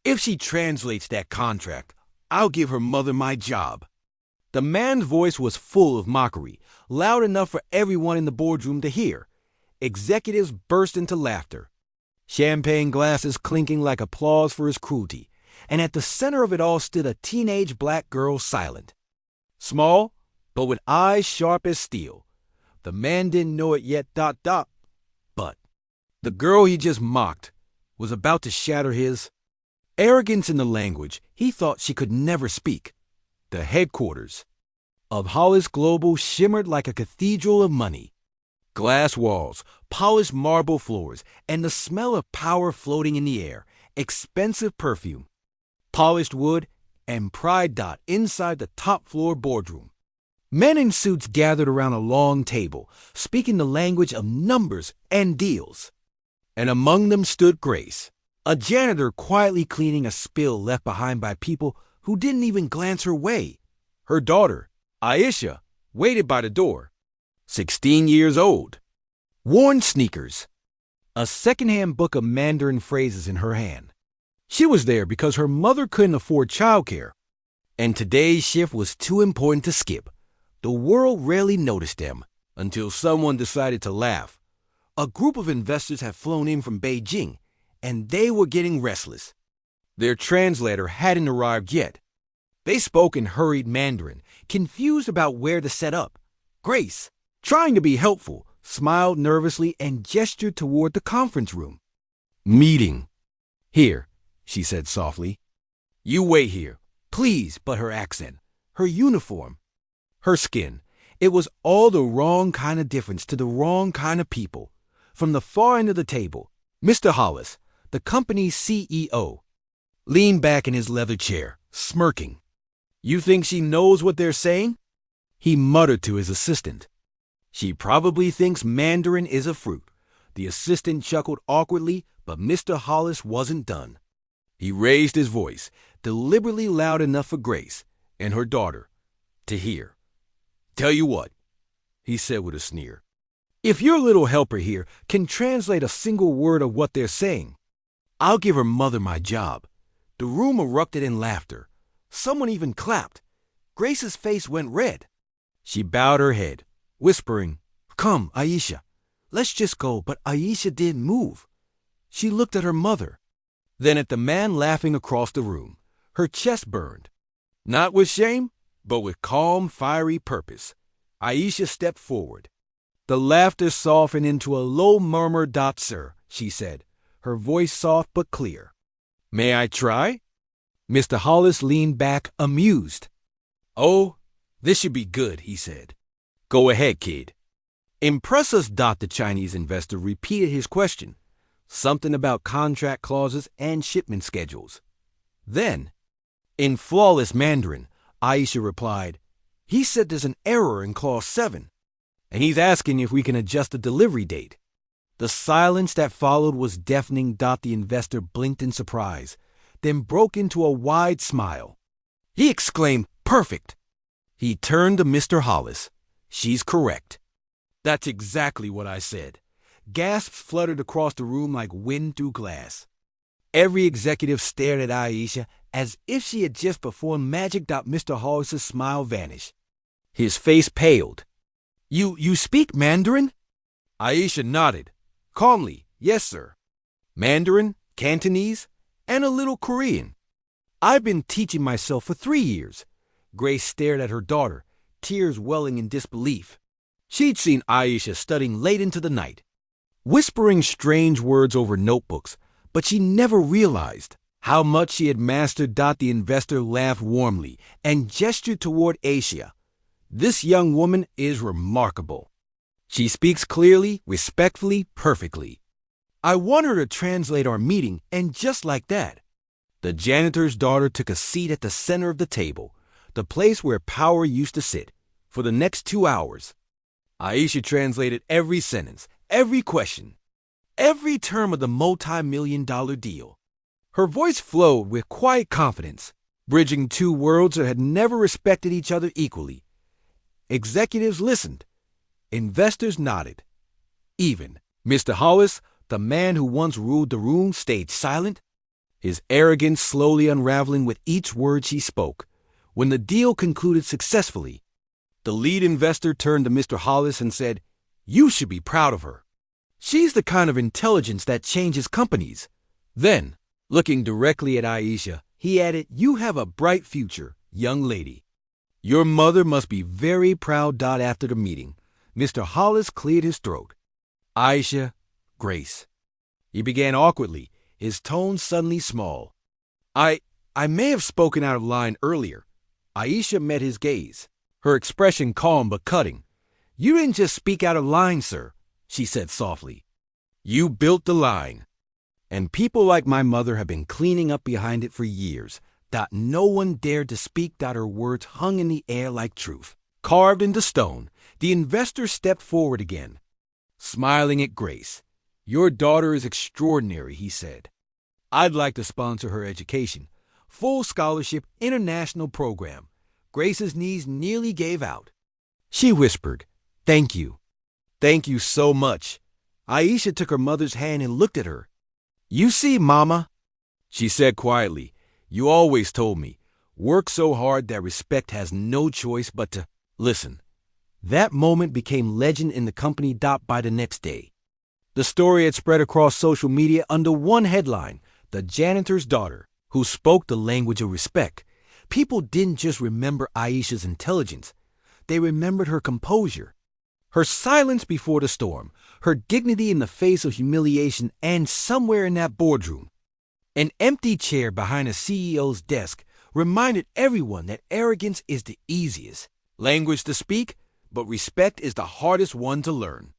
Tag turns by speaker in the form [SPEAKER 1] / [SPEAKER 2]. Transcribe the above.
[SPEAKER 1] If she translates that contract, I'll give her mother my job. The man's voice was full of mockery, loud enough for everyone in the boardroom to hear. Executives burst into laughter, champagne glasses clinking like applause for his cruelty, and at the center of it all stood a teenage black girl silent. Small, but with eyes sharp as steel. The man didn't know it yet, but the girl he just mocked was about to shatter his arrogance in the language he thought she could never speak. The headquarters of Hollis Global shimmered like a cathedral of money. Glass walls, polished marble floors, and the smell of power floating in the air. Expensive perfume, polished wood, and pride dot inside the top-floor boardroom. Men in suits gathered around a long table, speaking the language of numbers and deals. And among them stood Grace, a janitor quietly cleaning a spill left behind by people who didn't even glance her way. Her daughter, Aisha, waited by the door, 16 years old, worn sneakers, a secondhand book of Mandarin phrases in her hand. She was there because her mother couldn't afford childcare, and today's shift was too important to skip. The world rarely noticed them until someone decided to laugh. A group of investors had flown in from Beijing, and they were getting restless. Their translator hadn't arrived yet. They spoke in hurried Mandarin, confused about where to set up. Grace, trying to be helpful, smiled nervously and gestured toward the conference room. Meeting. Here, she said softly. You wait here, please. But her accent, her uniform, her skin, it was all the wrong kind of difference to the wrong kind of people. From the far end of the table, Mr. Hollis, the company's CEO, leaned back in his leather chair, smirking. You think she knows what they're saying? He muttered to his assistant. She probably thinks Mandarin is a fruit. The assistant chuckled awkwardly, but Mr. Hollis wasn't done. He raised his voice, deliberately loud enough for Grace and her daughter to hear. Tell you what, he said with a sneer. If your little helper here can translate a single word of what they're saying, I'll give her mother my job. The room erupted in laughter. Someone even clapped. Grace's face went red. She bowed her head, whispering, Come, Aisha, let's just go. But Aisha didn't move. She looked at her mother, then at the man laughing across the room. Her chest burned, not with shame, but with calm, fiery purpose. Aisha stepped forward. The laughter softened into a low murmur. Sir, she said, her voice soft but clear. May I try? Mr. Hollis leaned back, amused. Oh, this should be good, he said. Go ahead, kid. Impress us. The Chinese investor repeated his question, something about contract clauses and shipment schedules. Then, in flawless Mandarin, Aisha replied, He said there's an error in Clause 7, and he's asking if we can adjust the delivery date. The silence that followed was deafening. The investor blinked in surprise, then broke into a wide smile. He exclaimed, Perfect! He turned to Mr. Hollis. She's correct. That's exactly what I said. Gasps fluttered across the room like wind through glass. Every executive stared at Aisha as if she had just performed magic. Mr. Hollis's smile vanished. His face paled. You speak Mandarin? Aisha nodded. Calmly, yes, sir. Mandarin, Cantonese, and a little Korean. I've been teaching myself for 3 years. Grace stared at her daughter, tears welling in disbelief. She'd seen Aisha studying late into the night, whispering strange words over notebooks, but she never realized how much she had mastered. The investor laughed warmly and gestured toward Aisha. This young woman is remarkable. She speaks clearly, respectfully, perfectly. I want her to translate our meeting, and just like that, the janitor's daughter took a seat at the center of the table, the place where power used to sit, for the next 2 hours. Aisha translated every sentence, every question, every term of the multi-million-dollar deal. Her voice flowed with quiet confidence, bridging two worlds that had never respected each other equally. Executives listened. Investors nodded. Even Mr. Hollis, the man who once ruled the room, stayed silent. his arrogance slowly unraveling with each word she spoke. When the deal concluded successfully, the lead investor turned to Mr. Hollis and said, "You should be proud of her. She's the kind of intelligence that changes companies." Then, looking directly at Aisha, he added, "You have a bright future, young lady. Your mother must be very proud." After the meeting, Mr. Hollis cleared his throat. "Aisha, Grace." He began awkwardly, his tone suddenly small. I may have spoken out of line earlier." Aisha met his gaze, her expression calm but cutting. "You didn't just speak out of line, sir," she said softly. "You built the line. And people like my mother have been cleaning up behind it for years. No one dared to speak. Her words hung in the air like truth, carved into stone. The investor stepped forward again, smiling at Grace. "Your daughter is extraordinary," he said. "I'd like to sponsor her education. Full scholarship, international program." Grace's knees nearly gave out. She whispered, "Thank you. Thank you so much." Aisha took her mother's hand and looked at her. "You see, Mama," she said quietly, "you always told me, work so hard that respect has no choice but to listen." That moment became legend in the company. By the next day, the story had spread across social media under one headline: "The janitor's daughter who spoke the language of respect." People didn't just remember Aisha's intelligence, they remembered her composure, her silence before the storm, her dignity in the face of humiliation. And somewhere in that boardroom, an empty chair behind a CEO's desk reminded everyone that arrogance is the easiest language to speak, but respect is the hardest one to learn.